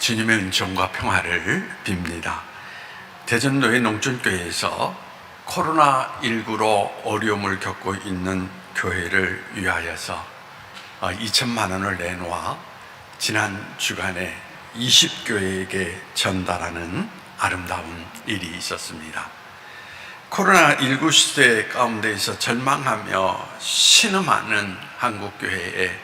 주님의 은총과 평화를 빕니다. 대전노예 농촌교회에서 코로나19로 어려움을 겪고 있는 교회를 위하여서 2천만 원을 내놓아 지난 주간에 20교회에게 전달하는 아름다운 일이 있었습니다. 코로나19 시대 가운데에서 절망하며 신음하는 한국교회에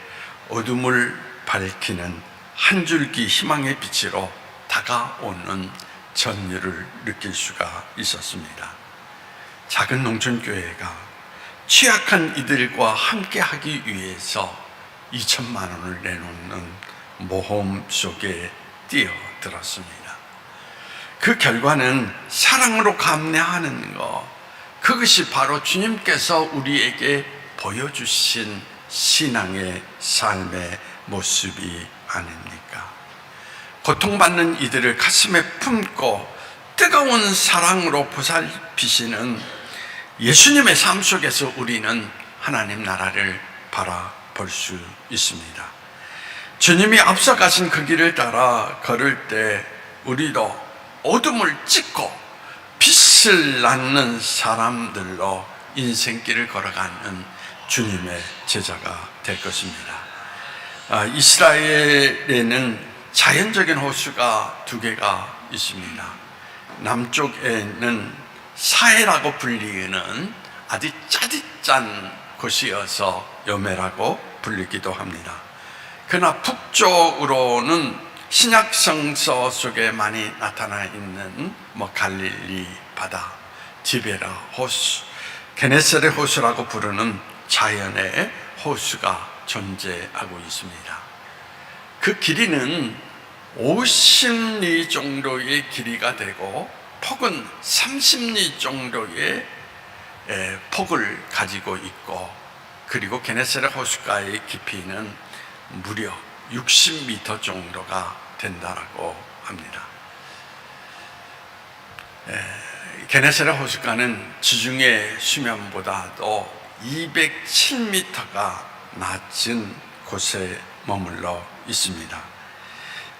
어둠을 밝히는 한 줄기 희망의 빛으로 다가오는 전율을 느낄 수가 있었습니다. 작은 농촌교회가 취약한 이들과 함께하기 위해서 2천만 원을 내놓는 모험 속에 뛰어들었습니다. 그 결과는 사랑으로 감내하는 것, 그것이 바로 주님께서 우리에게 보여주신 신앙의 삶의 모습이 아닙니까? 고통받는 이들을 가슴에 품고 뜨거운 사랑으로 보살피시는 예수님의 삶 속에서 우리는 하나님 나라를 바라볼 수 있습니다. 주님이 앞서가신 그 길을 따라 걸을 때 우리도 어둠을 찢고 빛을 낳는 사람들로 인생길을 걸어가는 주님의 제자가 될 것입니다. 이스라엘에는 자연적인 호수가 두 개가 있습니다. 남쪽에는 사해라고 불리는 아주 짜릿짠 곳이어서 여매라고 불리기도 합니다. 그러나 북쪽으로는 신약성서 속에 많이 나타나 있는 갈릴리 바다, 디베라 호수, 게네사렛 호수라고 부르는 자연의 호수가 존재하고 있습니다. 그 길이는 50리 정도의 길이가 되고 폭은 30리 정도의 폭을 가지고 있고, 그리고 게네사렛 호수가의 깊이는 무려 60m 정도가 된다고 합니다. 게네사렛 호수가는 지중해 수면보다도 207m가 낮은 곳에 머물러 있습니다.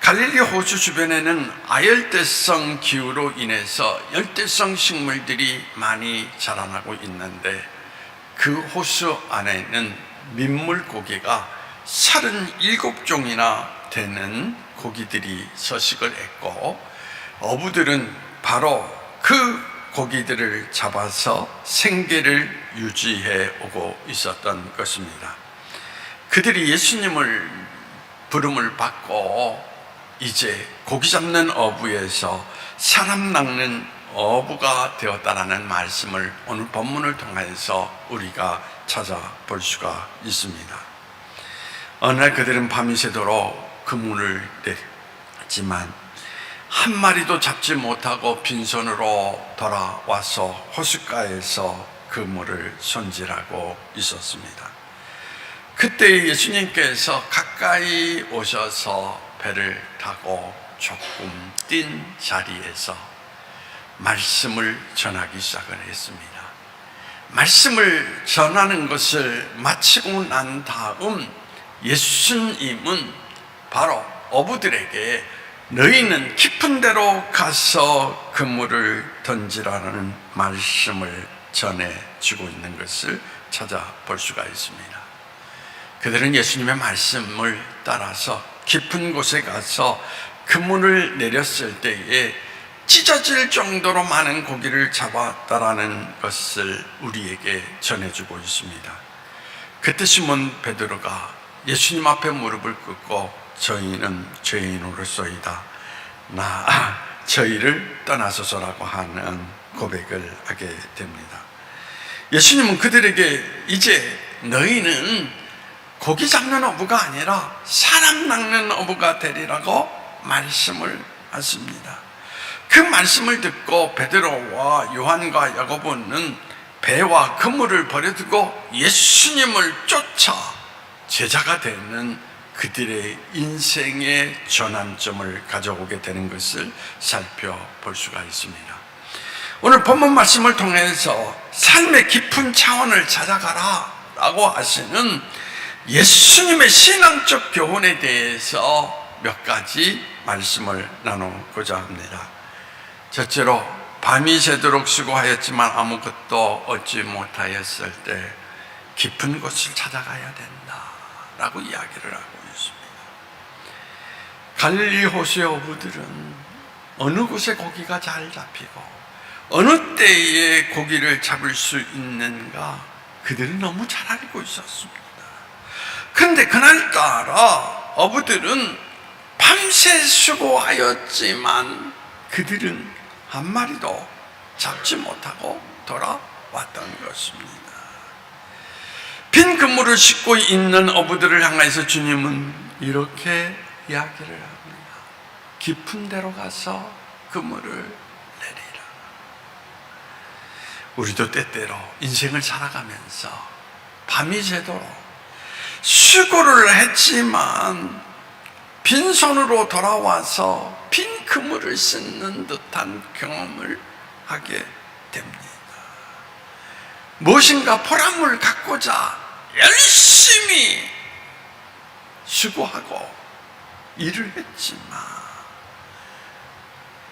갈릴리 호수 주변에는 아열대성 기후로 인해서 열대성 식물들이 많이 자라나고 있는데, 그 호수 안에는 민물고기가 37종이나 되는 고기들이 서식을 했고, 어부들은 바로 그 고기들을 잡아서 생계를 유지해 오고 있었던 것입니다. 그들이 예수님을 부름을 받고 이제 고기 잡는 어부에서 사람 낚는 어부가 되었다라는 말씀을 오늘 본문을 통해서 우리가 찾아볼 수가 있습니다. 어느 날 그들은 밤이 새도록 그물을 내렸지만 한 마리도 잡지 못하고 빈손으로 돌아와서 호숫가에서 그물을 손질하고 있었습니다. 그때 예수님께서 가까이 오셔서 배를 타고 조금 뛴 자리에서 말씀을 전하기 시작을 했습니다. 말씀을 전하는 것을 마치고 난 다음 예수님은 바로 어부들에게 너희는 깊은 데로 가서 그물을 던지라는 말씀을 전해주고 있는 것을 찾아볼 수가 있습니다. 그들은 예수님의 말씀을 따라서 깊은 곳에 가서 그물을 내렸을 때에 찢어질 정도로 많은 고기를 잡았다라는 것을 우리에게 전해주고 있습니다. 그때 시몬 베드로가 예수님 앞에 무릎을 꿇고 저희는 죄인으로소이다, 저희를 떠나소서라고 하는 고백을 하게 됩니다. 예수님은 그들에게 이제 너희는 고기 잡는 어부가 아니라 사람 낚는 어부가 되리라고 말씀을 하십니다. 그 말씀을 듣고 베드로와 요한과 야고보는 배와 그물을 버려두고 예수님을 쫓아 제자가 되는 그들의 인생의 전환점을 가져오게 되는 것을 살펴볼 수가 있습니다. 오늘 본문 말씀을 통해서 삶의 깊은 차원을 찾아가라 라고 하시는 예수님의 신앙적 교훈에 대해서 몇 가지 말씀을 나누고자 합니다. 첫째로, 밤이 새도록 수고하였지만 아무것도 얻지 못하였을 때 깊은 곳을 찾아가야 된다라고 이야기를 하고 있습니다. 갈릴리 호수의 어부들은 어느 곳에 고기가 잘 잡히고 어느 때에 고기를 잡을 수 있는가 그들은 너무 잘 알고 있었습니다. 그런데 그날따라 어부들은 밤새 수고하였지만 그들은 한 마리도 잡지 못하고 돌아왔던 것입니다. 빈 그물을 싣고 있는 어부들을 향해서 주님은 이렇게 이야기를 합니다. 깊은 데로 가서 그물을 내리라. 우리도 때때로 인생을 살아가면서 밤이 새도록 수고를 했지만 빈손으로 돌아와서 빈 그물을 싣는 듯한 경험을 하게 됩니다. 무엇인가 보람을 갖고자 열심히 수고하고 일을 했지만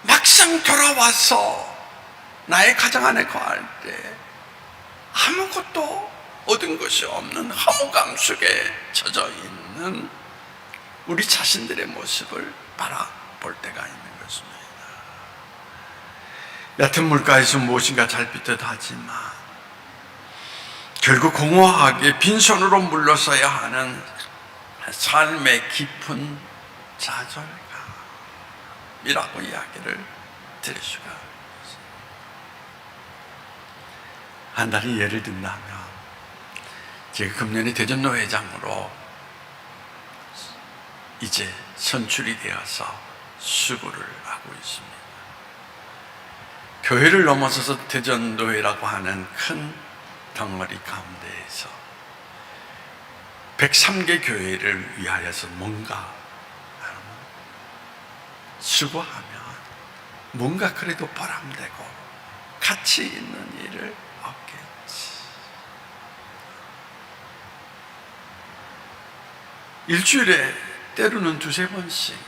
막상 돌아와서 나의 가정 안에 거할 때 아무것도 얻은 것이 없는 허무감 속에 젖어 있는 우리 자신들의 모습을 바라볼 때가 있는 것입니다. 얕은 물가에서 무엇인가 잘 비듯하지만 결국 공허하게 빈손으로 물러서야 하는 삶의 깊은 좌절감이라고 이야기를 드릴 수가 있습니다. 간단히 예를 든다면 제가 금년에 대전노회장으로 이제 선출이 되어서 수고를 하고 있습니다. 교회를 넘어서서 대전노회라고 하는 큰 덩어리 가운데에서 103개 교회를 위하여서 뭔가 수고하면 뭔가 그래도 보람되고 가치 있는 일을 얻겠지. 일주일에 때로는 두세 번씩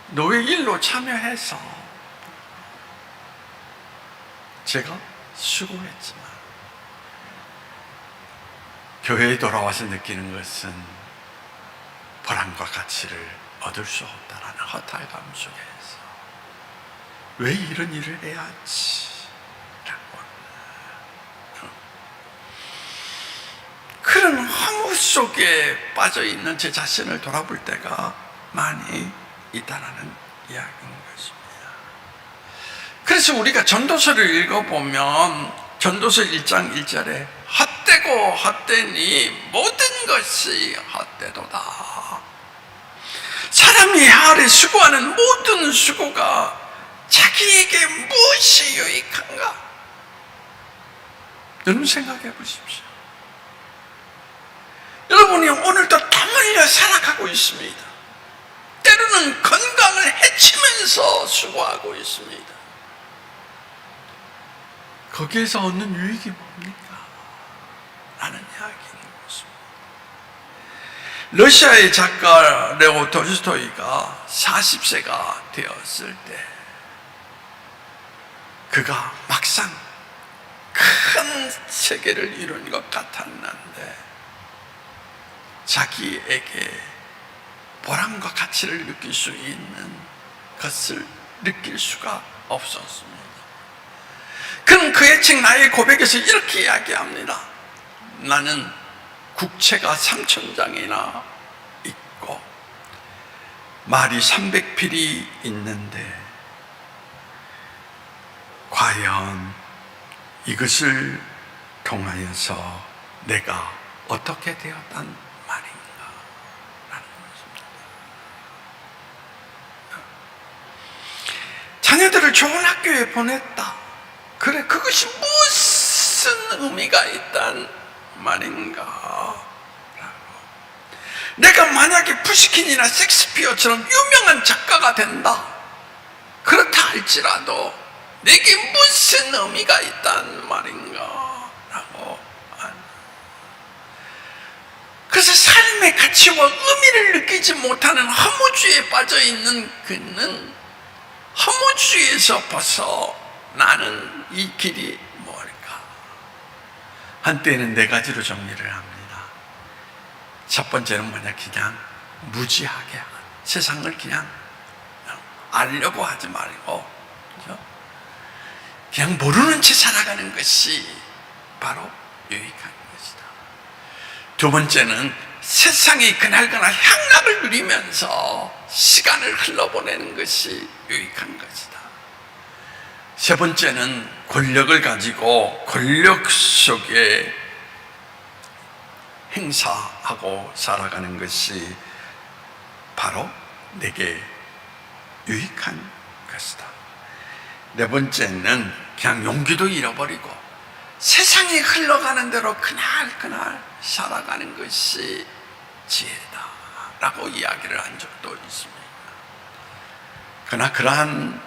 노예 일로 참여해서 제가 수고했지만 교회에 돌아와서 느끼는 것은 보람과 가치를 얻을 수 없다라는 허탈감 속에서 왜 이런 일을 해야지? 라고 그런 허무 속에 빠져있는 제 자신을 돌아볼 때가 많이 있다라는 이야기인 것입니다. 그래서 우리가 전도서를 읽어보면 전도서 1장 1절에 헛되고 헛되니 모든 것이 헛되도다. 사람이 해 아래 수고하는 모든 수고가 자기에게 무엇이 유익한가? 여러분 생각해 보십시오. 여러분이 오늘도 땀 흘려 살아가고 있습니다. 때로는 건강을 해치면서 수고하고 있습니다. 거기에서 얻는 유익이 뭡니까? 라는 이야기인 것입니다. 러시아의 작가 레오 톨스토이가 40세가 되었을 때 그가 막상 큰 세계를 이룬 것 같았는데 자기에게 보람과 가치를 느낄 수 있는 것을 느낄 수가 없었습니다. 그는 그의 책 나의 고백에서 이렇게 이야기합니다. 나는 국채가 3,000장이나 있고 말이 300필이 있는데 과연 이것을 통하여서 내가 어떻게 되었단 말인가 라는 것입니다. 자녀들을 좋은 학교에 보냈다. 그래, 그것이 무슨 의미가 있단 말인가 라고. 내가 만약에 푸시킨이나 섹스피어처럼 유명한 작가가 된다. 그렇다 할지라도 내게 무슨 의미가 있단 말인가 라고. 그래서 삶의 가치와 의미를 느끼지 못하는 허무주의에 빠져있는 그는 허무주의에서 벗어나는 이 길이 뭘까? 한때는 네 가지로 정리를 합니다. 첫 번째는 뭐냐? 그냥 무지하게 세상을 그냥 알려고 하지 말고 그냥 모르는 채 살아가는 것이 바로 유익한 것이다. 두 번째는 세상이 그날그날 향락을 누리면서 시간을 흘러보내는 것이 유익한 것이다. 세 번째는 권력을 가지고 권력 속에 행사하고 살아가는 것이 바로 내게 유익한 것이다. 네 번째는 그냥 용기도 잃어버리고 세상이 흘러가는 대로 그날 살아가는 것이 지혜다 라고 이야기를 한 적도 있습니다. 그러나 그러한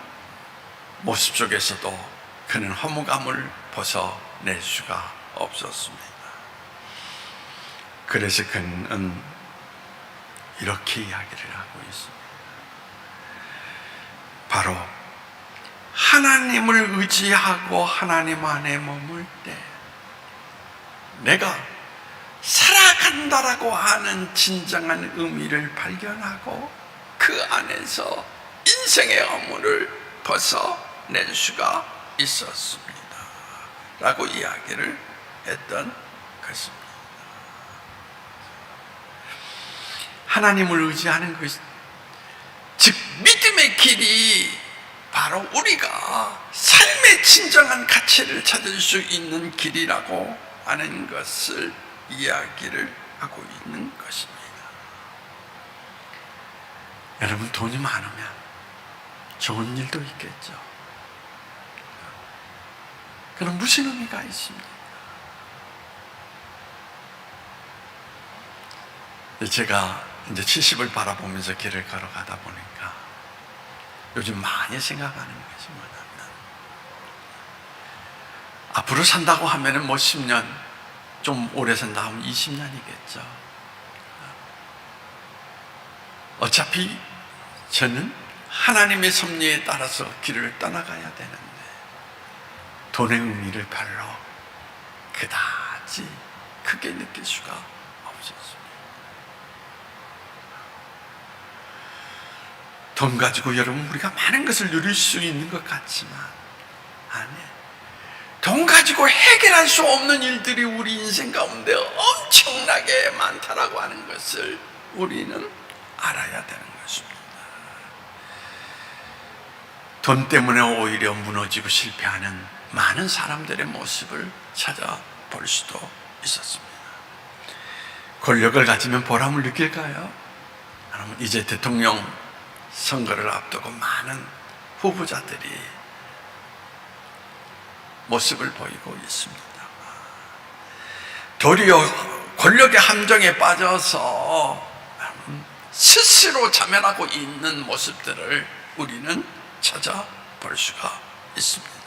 모습 속에서도 그는 허무감을 벗어낼 수가 없었습니다. 그래서 그는 이렇게 이야기를 하고 있습니다. 바로 하나님을 의지하고 하나님 안에 머물 때 내가 살아간다라고 하는 진정한 의미를 발견하고 그 안에서 인생의 허물을 벗어낼 수가 있었습니다 라고 이야기를 했던 것입니다. 하나님을 의지하는 것, 즉 믿음의 길이 바로 우리가 삶의 진정한 가치를 찾을 수 있는 길이라고 하는 것을 이야기를 하고 있는 것입니다. 여러분, 돈이 많으면 좋은 일도 있겠죠. 그럼 무슨 의미가 있습니까? 제가 이제 70을 바라보면서 길을 걸어가다 보니까 요즘 많이 생각하는 것이 뭐냐면, 앞으로 산다고 하면은 뭐 10년, 좀 오래 산다 하면 20년이겠죠. 어차피 저는 하나님의 섭리에 따라서 길을 떠나가야 되는데 돈의 의미를 별로 그다지 크게 느낄 수가 없었습니다. 돈 가지고 여러분 우리가 많은 것을 누릴 수 있는 것 같지만 아니에요. 돈 가지고 해결할 수 없는 일들이 우리 인생 가운데 엄청나게 많다라고 하는 것을 우리는 알아야 되는 것입니다. 돈 때문에 오히려 무너지고 실패하는 많은 사람들의 모습을 찾아볼 수도 있었습니다. 권력을 가지면 보람을 느낄까요? 여러분, 이제 대통령 선거를 앞두고 많은 후보자들이 모습을 보이고 있습니다. 도리어 권력의 함정에 빠져서 스스로 자멸하고 있는 모습들을 우리는 찾아볼 수가 있습니다.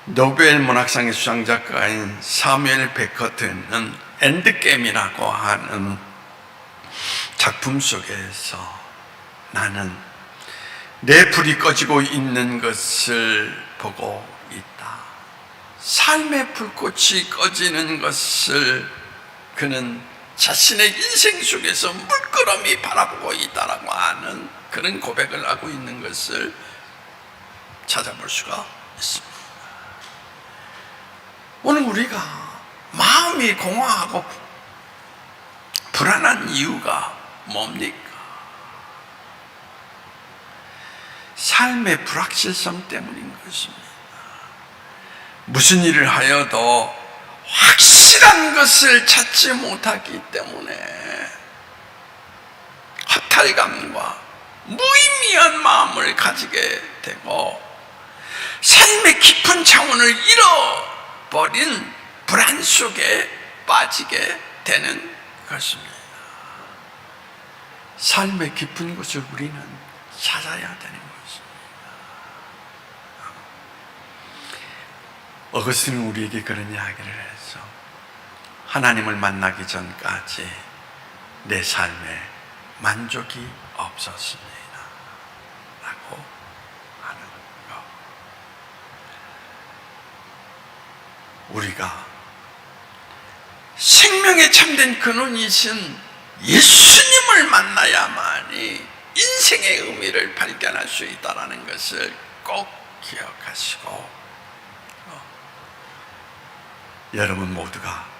노벨 문학상의 수상작가인 사뮤엘 베커트는 엔드게임이라고 하는 작품 속에서 나는 내 불이 꺼지고 있는 것을 보고 있다. 삶의 불꽃이 꺼지는 것을 그는 자신의 인생 속에서 물끄러미 바라보고 있다라고 하는 그런 고백을 하고 있는 것을 찾아볼 수가 있습니다. 오늘 우리가 마음이 공허하고 불안한 이유가 뭡니까? 삶의 불확실성 때문인 것입니다. 무슨 일을 하여도 확실한 것을 찾지 못하기 때문에 허탈감과 무의미한 마음을 가지게 되고 삶의 깊은 차원을 잃어버린 불안 속에 빠지게 되는 것입니다. 삶의 깊은 곳을 우리는 찾아야 되는 것입니다. 어거스틴은 우리에게 그런 이야기를 해서 하나님을 만나기 전까지 내 삶에 만족이 없었습니다 라고 하는 것. 우리가 생명에 참된 근원이신 예수님을 만나야만이 인생의 의미를 발견할 수 있다는 것을 꼭 기억하시고, 여러분 모두가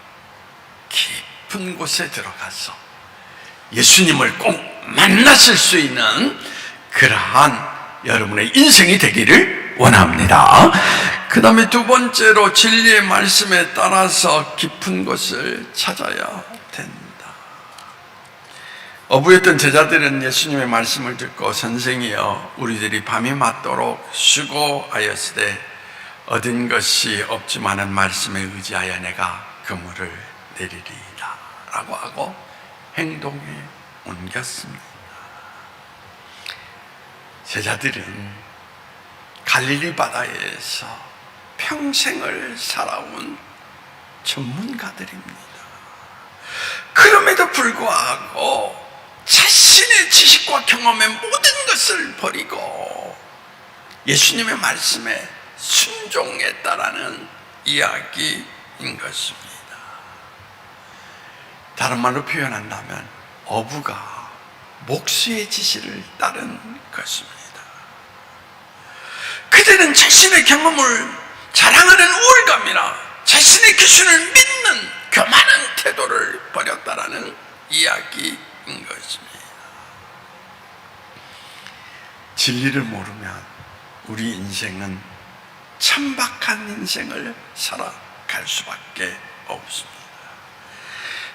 깊은 곳에 들어가서 예수님을 꼭 만나실 수 있는 그러한 여러분의 인생이 되기를 원합니다. 그 다음에 두 번째로 진리의 말씀에 따라서 깊은 곳을 찾아야 된다. 어부였던 제자들은 예수님의 말씀을 듣고 선생이여 우리들이 밤이 맞도록 수고하였으되 얻은 것이 없지만은 말씀에 의지하여 내가 그물을 내리리이다 라고 하고 행동에 옮겼습니다. 제자들은 갈릴리 바다에서 평생을 살아온 전문가들입니다. 그럼에도 불구하고 자신의 지식과 경험의 모든 것을 버리고 예수님의 말씀에 순종했다라는 이야기인 것입니다. 다른 말로 표현한다면 어부가 목수의 지시를 따른 것입니다. 그들은 자신의 경험을 자랑하는 우월감이나 자신의 기준을 믿는 교만한 태도를 버렸다라는 이야기인 것입니다. 진리를 모르면 우리 인생은 천박한 인생을 살아갈 수밖에 없습니다.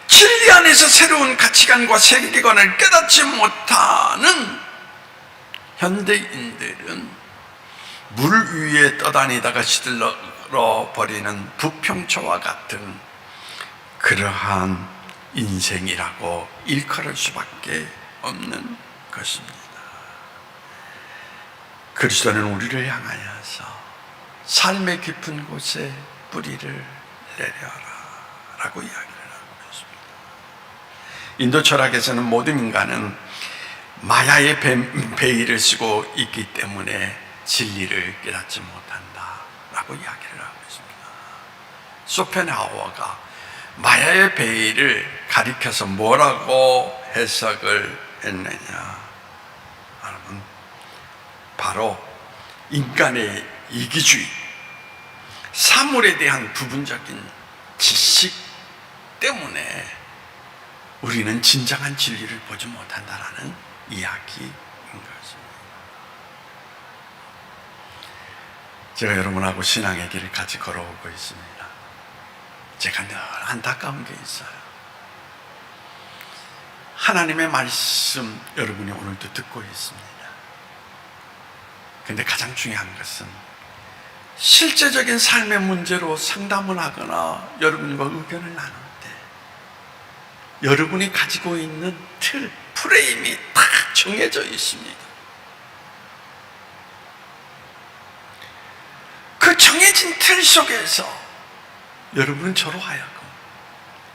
진리 안에서 새로운 가치관과 세계관을 깨닫지 못하는 현대인들은 물 위에 떠다니다가 시들러 버리는 부평초와 같은 그러한 인생이라고 일컬을 수밖에 없는 것입니다. 그리스도는 우리를 향하여서 삶의 깊은 곳에 뿌리를 내려라 라고 이야기를 하고 있습니다. 인도 철학에서는 모든 인간은 마야의 베일을 쓰고 있기 때문에 진리를 깨닫지 못한다 라고 이야기를 하고 있습니다. 쇼펜하우어가 마야의 베일을 가리켜서 뭐라고 해석을 했느냐, 여러분, 바로 인간의 이기주의, 사물에 대한 부분적인 지식 때문에 우리는 진정한 진리를 보지 못한다라는 이야기인 것입니다. 제가 여러분하고 신앙의 길을 같이 걸어오고 있습니다. 제가 늘 안타까운 게 있어요. 하나님의 말씀 여러분이 오늘도 듣고 있습니다. 근데 가장 중요한 것은 실제적인 삶의 문제로 상담을 하거나 여러분과 의견을 나눌 때 여러분이 가지고 있는 틀, 프레임이 다 정해져 있습니다. 그 정해진 틀 속에서 여러분은 저로 하여금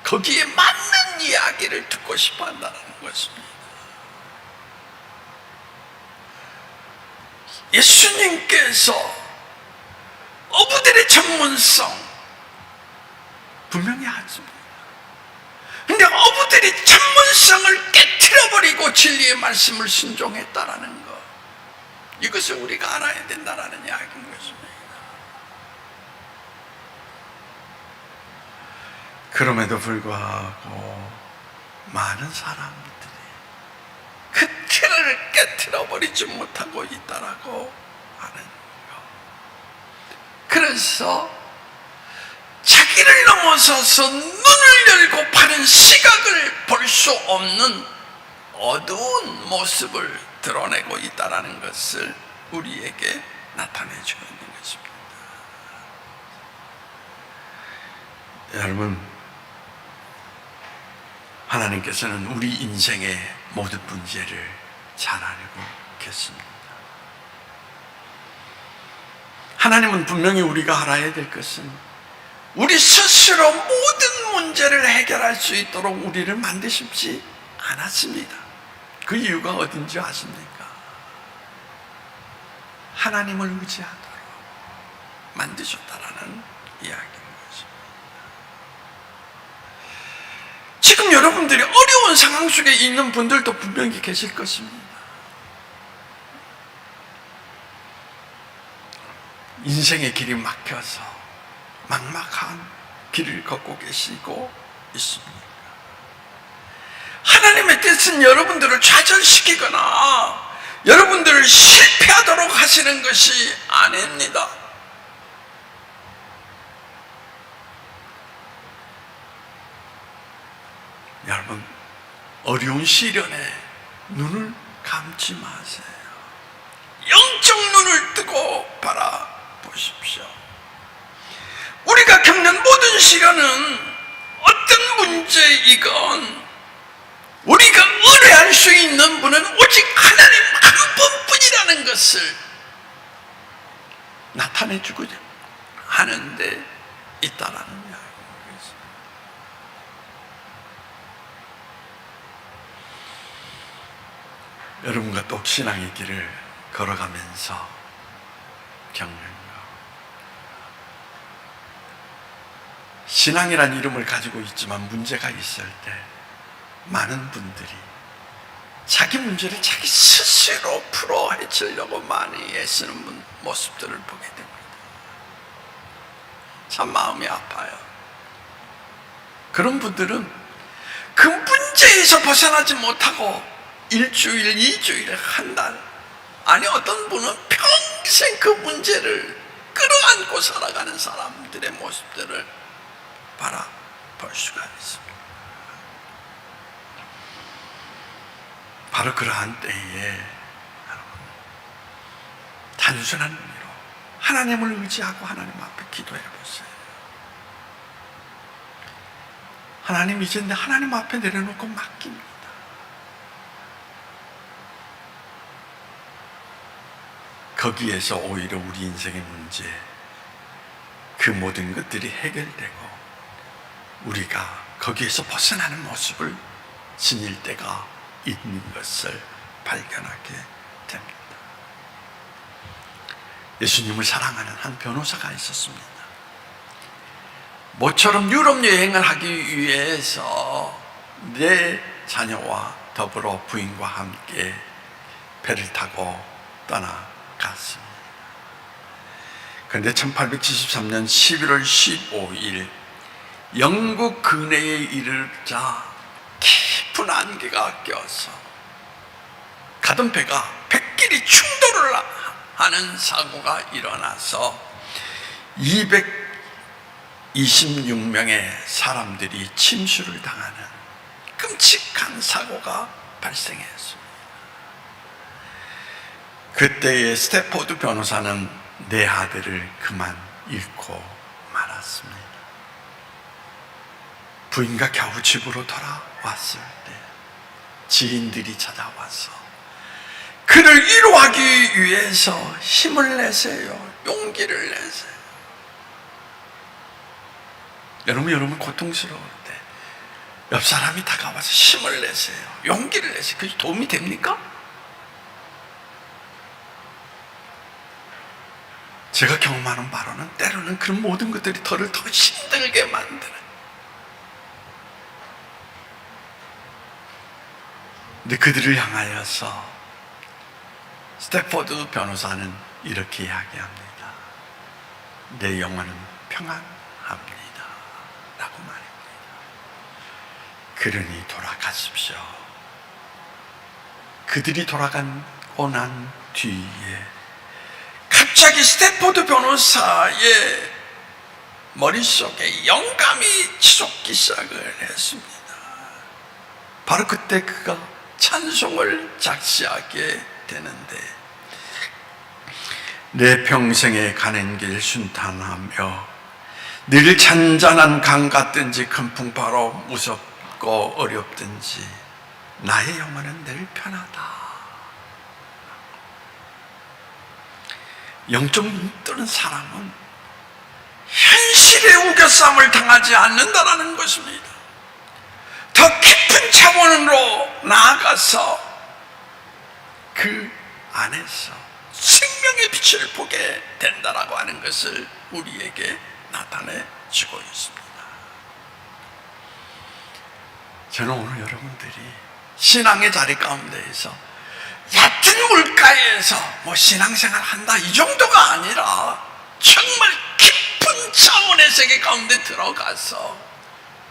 거기에 맞는 이야기를 듣고 싶어 한다는 것입니다. 예수님께서 어부들의 전문성 분명히 하십니다. 근데 어부들이 전문성을 깨트려버리고 진리의 말씀을 순종했다라는 것, 이것을 우리가 알아야 된다라는 이야기인 것입니다. 그럼에도 불구하고 많은 사람들이 그 틀을 깨트려버리지 못하고 있다라고 하는 것. 그래서 자기를 넘어서서 눈을 열고 바른 시각을 볼 수 없는 어두운 모습을 드러내고 있다라는 것을 우리에게 나타내주고 있는 것입니다. 여러분, 하나님께서는 우리 인생의 모든 문제를 잘 알고 계십니다. 하나님은 분명히 우리가 알아야 될 것은 우리 스스로 모든 문제를 해결할 수 있도록 우리를 만드십지 않았습니다. 그 이유가 어딘지 아십니까? 하나님을 의지하도록 만드셨다라는 이야기인 것입니다. 지금 여러분들이 어려운 상황 속에 있는 분들도 분명히 계실 것입니다. 인생의 길이 막혀서 막막한 길을 걷고 계시고 있습니다. 하나님의 뜻은 여러분들을 좌절시키거나 여러분들을 실패하도록 하시는 것이 아닙니다. 여러분, 어려운 시련에 눈을 감지 마세요. 영적 눈을 뜨고 바라보십시오. 우리가 겪는 모든 시련은 어떤 문제이건 우리가 의뢰할 수 있는 분은 오직 하나님 한 분뿐이라는 것을 나타내주고 하는데 있다라는 이야기입니다. 여러분과 또 신앙의 길을 걸어가면서 겪는 것, 신앙이란 이름을 가지고 있지만 문제가 있을 때 많은 분들이 자기 문제를 자기 스스로 풀어 헤치려고 많이 애쓰는 모습들을 보게 됩니다. 참 마음이 아파요. 그런 분들은 그 문제에서 벗어나지 못하고 일주일, 2주일, 한 달, 아니 어떤 분은 평생 그 문제를 끌어안고 살아가는 사람들의 모습들을 바라볼 수가 있습니다. 바로 그러한 때에 단순한 의미로 하나님을 의지하고 하나님 앞에 기도해 보세요. 하나님, 이제 하나님 앞에 내려놓고 맡깁니다. 거기에서 오히려 우리 인생의 문제, 그 모든 것들이 해결되고 우리가 거기에서 벗어나는 모습을 지닐 때가 있는 것을 발견하게 됩니다. 예수님을 사랑하는 한 변호사가 있었습니다. 모처럼 유럽 여행을 하기 위해서 내 자녀와 더불어 부인과 함께 배를 타고 떠나갔습니다. 그런데 1873년 11월 15일 영국 근해에 이르자 깊은 안개가 껴서 가던 배가 뱃길이 충돌을 하는 사고가 일어나서 226명의 사람들이 침수를 당하는 끔찍한 사고가 발생했습니다. 그때의 스태포드 변호사는 내 아들을 그만 잃고 말았습니다. 부인과 겨우 집으로 돌아왔을 때 지인들이 찾아와서 그를 위로하기 위해서 힘을 내세요, 용기를 내세요. 여러분 고통스러울 때 옆 사람이 다가와서 힘을 내세요, 용기를 내세요. 그게 도움이 됩니까? 제가 경험하는 바로는 때로는 그런 모든 것들이 저를 더 힘들게 만드는, 근데 그들을 향하여서 스태포드 변호사는 이렇게 이야기합니다. 내 영혼은 평안합니다 라고 말합니다. 그러니 돌아가십시오. 그들이 돌아가고 난 뒤에 갑자기 스태포드 변호사의 머릿속에 영감이 치솟기 시작을 했습니다. 바로 그때 그가 찬송을 작시하게 되는데, 내 평생에 가는 길 순탄하며 늘 잔잔한 강 같든지 큰 풍파로 무섭고 어렵든지 나의 영혼은 늘 편하다. 영적 눈 뜨는 사람은 현실 현실의 우겨쌈을 당하지 않는다라는 것입니다. 더 깊은 차원으로 나아가서 그 안에서 생명의 빛을 보게 된다라고 하는 것을 우리에게 나타내 주고 있습니다. 저는 오늘 여러분들이 신앙의 자리 가운데에서 얕은 물가에서 신앙생활 한다 이 정도가 아니라 정말 깊은 차원의 세계 가운데 들어가서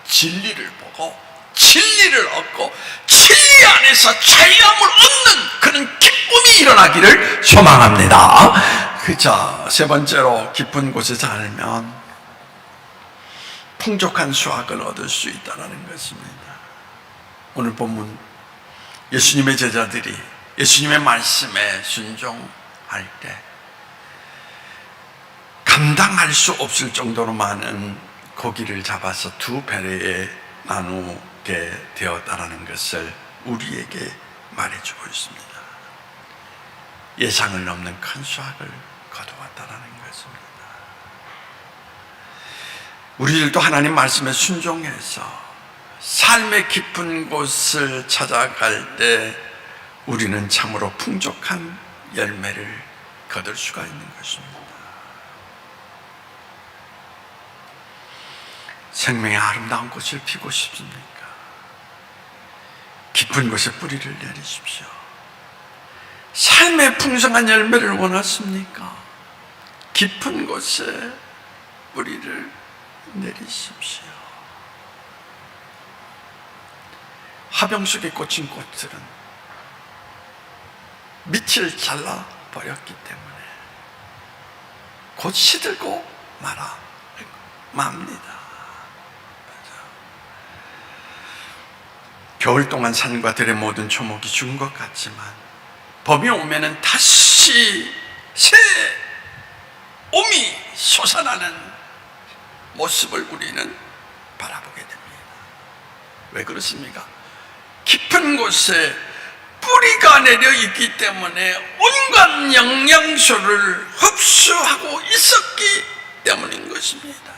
진리를 보고 진리를 얻고 진리 안에서 자유함을 얻는 그런 기쁨이 일어나기를 소망합니다. 자, 세 번째로 깊은 곳에 살면 풍족한 수확을 얻을 수 있다는 것입니다. 오늘 본문 예수님의 제자들이 예수님의 말씀에 순종할 때 감당할 수 없을 정도로 많은 고기를 잡아서 두 배에 나누게 되었다는 것을 우리에게 말해주고 있습니다. 예상을 넘는 큰 수확을 거두었다는 것입니다. 우리들도 하나님 말씀에 순종해서 삶의 깊은 곳을 찾아갈 때 우리는 참으로 풍족한 열매를 거둘 수가 있는 것입니다. 생명의 아름다운 꽃을 피고 싶습니까? 깊은 곳에 뿌리를 내리십시오. 삶의 풍성한 열매를 원하십니까? 깊은 곳에 뿌리를 내리십시오. 화병 속에 꽂힌 꽃들은 밑을 잘라버렸기 때문에 곧 시들고 맙니다. 겨울 동안 산과 들의 모든 초목이 죽은 것 같지만 봄이 오면은 다시 새 옴이 솟아나는 모습을 우리는 바라보게 됩니다. 왜 그렇습니까? 깊은 곳에 뿌리가 내려 있기 때문에 온갖 영양소를 흡수하고 있었기 때문인 것입니다.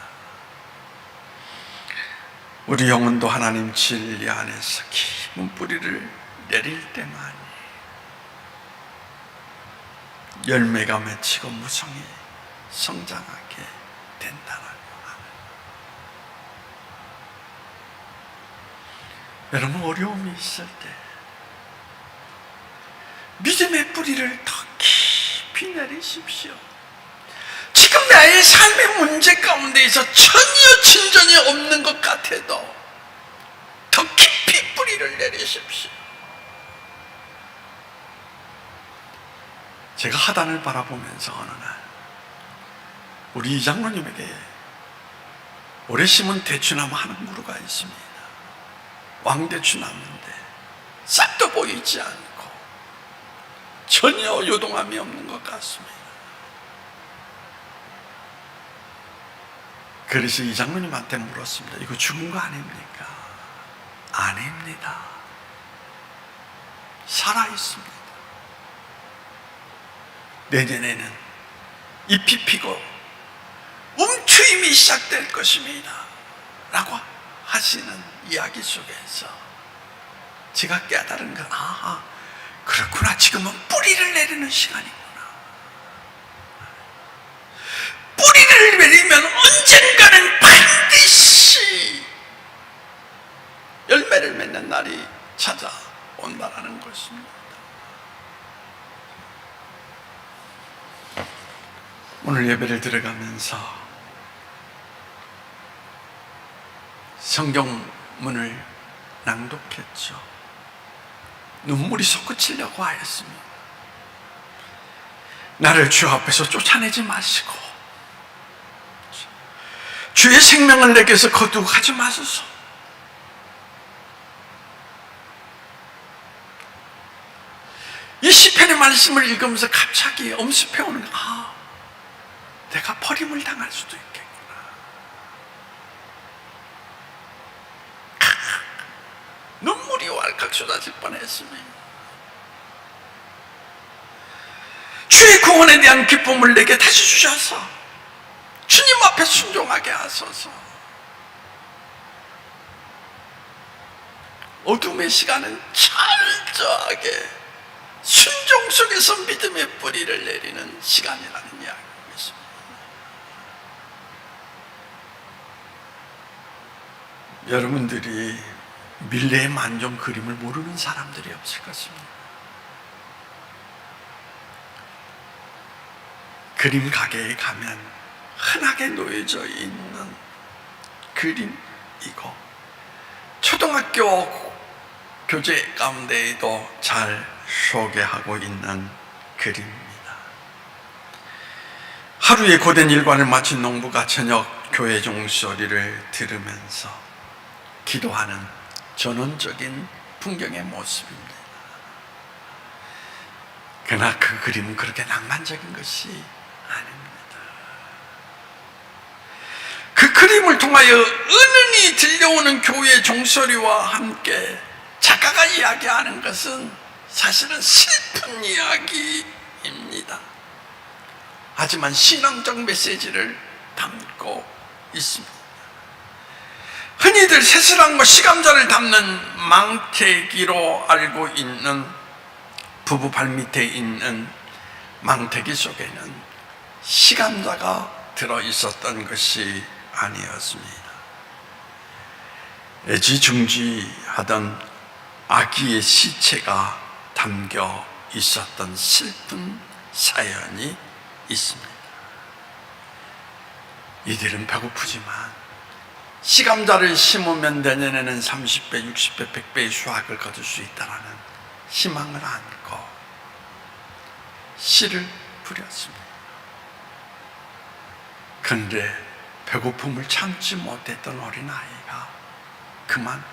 우리 영혼도 하나님 진리 안에서 깊은 뿌리를 내릴 때만 열매가 맺히고 무성히 성장하게 된다라고 합니다. 여러분, 어려움이 있을 때 믿음의 뿌리를 더 깊이 내리십시오. 지금 나의 삶의 문제 가운데에서 전혀 진전이 없는 것 같아도 더 깊이 뿌리를 내리십시오. 제가 하단을 바라보면서 어느 날 우리 이장로님에게 오래 심은 대추나무 한 그루가 있습니다. 왕대추나무인데 싹도 보이지 않고 전혀 요동함이 없는 것 같습니다. 그래서 이장로님한테 물었습니다. 이거 죽은 거 아닙니까? 아닙니다. 살아있습니다. 내년에는 잎이 피고 움트임이 시작될 것입니다 라고 하시는 이야기 속에서 제가 깨달은 건 그렇구나, 지금은 뿌리를 내리는 시간이구나. 뿌리를 내리면 언젠가는 반드시 열매를 맺는 날이 찾아온다는 것입니다. 오늘 예배를 들어가면서 성경문을 낭독했죠. 눈물이 솟구치려고 하였습니다. 나를 주 앞에서 쫓아내지 마시고 주의 생명을 내게서 거두고 가지 마소서. 이 시편의 말씀을 읽으면서 갑자기 엄습해오는 내가 버림을 당할 수도 있겠구나. 눈물이 왈칵 쏟아질 뻔했습니다. 주의 구원에 대한 기쁨을 내게 다시 주셔서 주 주님 앞에 순종하게 하소서. 어둠의 시간은 철저하게 순종 속에서 믿음의 뿌리를 내리는 시간이라는 이야기입니다. 여러분들이 밀레의 만종 그림을 모르는 사람들이 없을 것입니다. 그림 가게에 가면 흔하게 놓여져 있는 그림이고 초등학교 교재 가운데에도 잘 소개하고 있는 그림입니다. 하루의 고된 일과를 마친 농부가 저녁 교회 종소리를 들으면서 기도하는 전원적인 풍경의 모습입니다. 그러나 그 그림은 그렇게 낭만적인 것이 아닙니다. 그 그림을 통하여 은은히 들려오는 교회 종소리와 함께 작가가 이야기하는 것은 사실은 슬픈 이야기입니다. 하지만 신앙적 메시지를 담고 있습니다. 흔히들 새스랑과 시감자를 담는 망태기로 알고 있는 부부 발밑에 있는 망태기 속에는 시감자가 들어있었던 것이 아니었습니다. 애지중지하던 아기의 시체가 담겨 있었던 슬픈 사연이 있습니다. 이들은 배고프지만 시감자를 심으면 내년에는 30배, 60배, 100배의 수확을 거둘 수 있다는 희망을 안고 씨를 뿌렸습니다. 그런데 배고픔을 참지 못했던 어린아이가 그만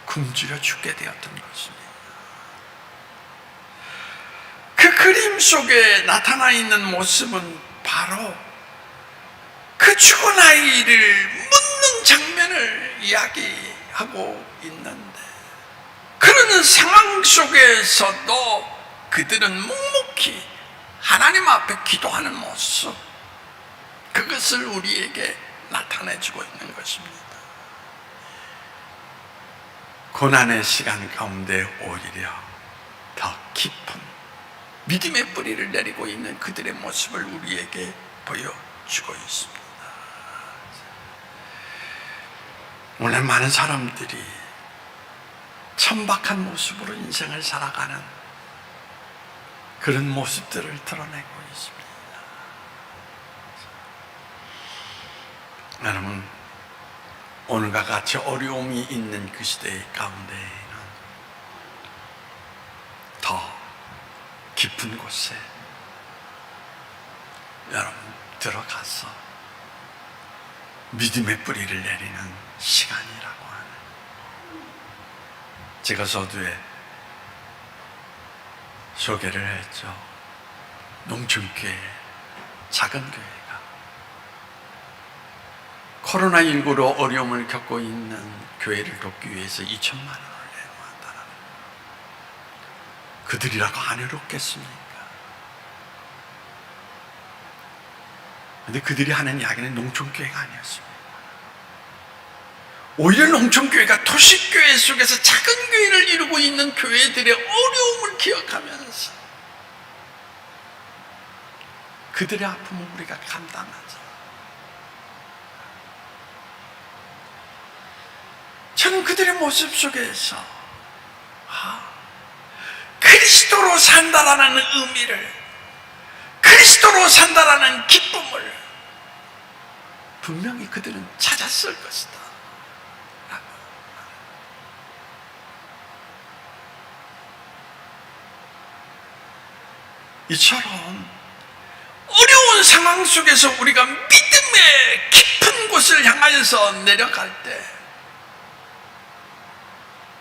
굶주려 죽게 되었던 것입니다. 그 그림 속에 나타나 있는 모습은 바로 그 죽은 아이를 묻는 장면을 이야기하고 있는데, 그러는 상황 속에서도 그들은 묵묵히 하나님 앞에 기도하는 모습, 그것을 우리에게 나타내주고 있는 것입니다. 고난의 시간 가운데 오히려 더 깊은 믿음의 뿌리를 내리고 있는 그들의 모습을 우리에게 보여주고 있습니다. 오늘 많은 사람들이 천박한 모습으로 인생을 살아가는 그런 모습들을 드러내고 있습니다. 여러분, 오늘과 같이 어려움이 있는 그 시대 가운데에는 더 깊은 곳에 여러분 들어가서 믿음의 뿌리를 내리는 시간이라고 하는, 제가 서두에 소개를 했죠. 농촌교회, 작은 교회가 코로나19로 어려움을 겪고 있는 교회를 돕기 위해서 2천만 원을 내놓았다는, 그들이라고 안 어렵겠습니까? 그런데 그들이 하는 이야기는 농촌교회가 아니었습니다. 오히려 농촌교회가 도시교회 속에서 작은 교회를 이루고 있는 교회들의 어려움을 기억하면서 그들의 아픔을 우리가 감당하자. 저는 그들의 모습 속에서 그리스도로 산다라는 의미를, 그리스도로 산다라는 기쁨을 분명히 그들은 찾았을 것이다. 이처럼 어려운 상황 속에서 우리가 믿음의 깊은 곳을 향하여서 내려갈 때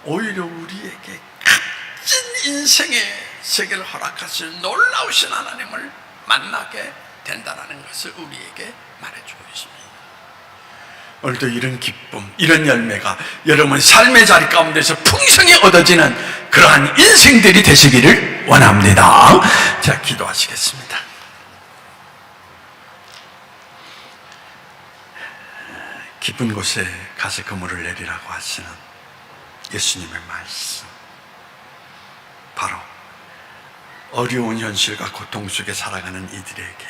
오히려 우리에게 값진 인생의 세계를 허락하실 놀라우신 하나님을 만나게 된다는 것을 우리에게 말해주고 있습니다. 오늘도 이런 기쁨, 이런 열매가 여러분 삶의 자리 가운데서 풍성히 얻어지는 그러한 인생들이 되시기를 원합니다. 자, 기도하시겠습니다. 깊은 곳에 가서 그물을 내리라고 하시는 예수님의 말씀, 바로 어려운 현실과 고통 속에 살아가는 이들에게,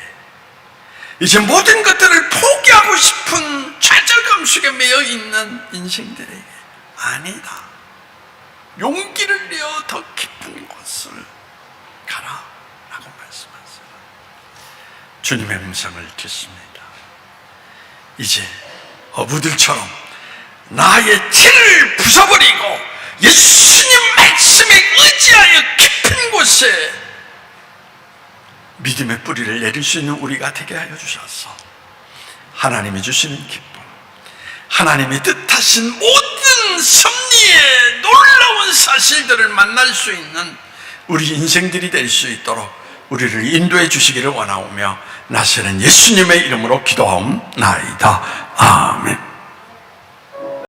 이제 모든 것들을 포기하고 싶은 좌절감 속에 매여 있는 인생들에게, 아니다, 용기를 내어 더 깊은 곳을 가라 라고 말씀하세요. 주님의 음성을 듣습니다. 이제 어부들처럼 나의 틀을 부숴버리고 예수님 말씀에 의지하여 깊은 곳에 믿음의 뿌리를 내릴 수 있는 우리가 되게 하여 주셔서 하나님이 주시는 기쁨, 하나님이 뜻하신 모든 섭리의 놀라운 사실들을 만날 수 있는 우리 인생들이 될 수 있도록 우리를 인도해 주시기를 원하오며 나시는 예수님의 이름으로 기도하옵나이다. 아멘.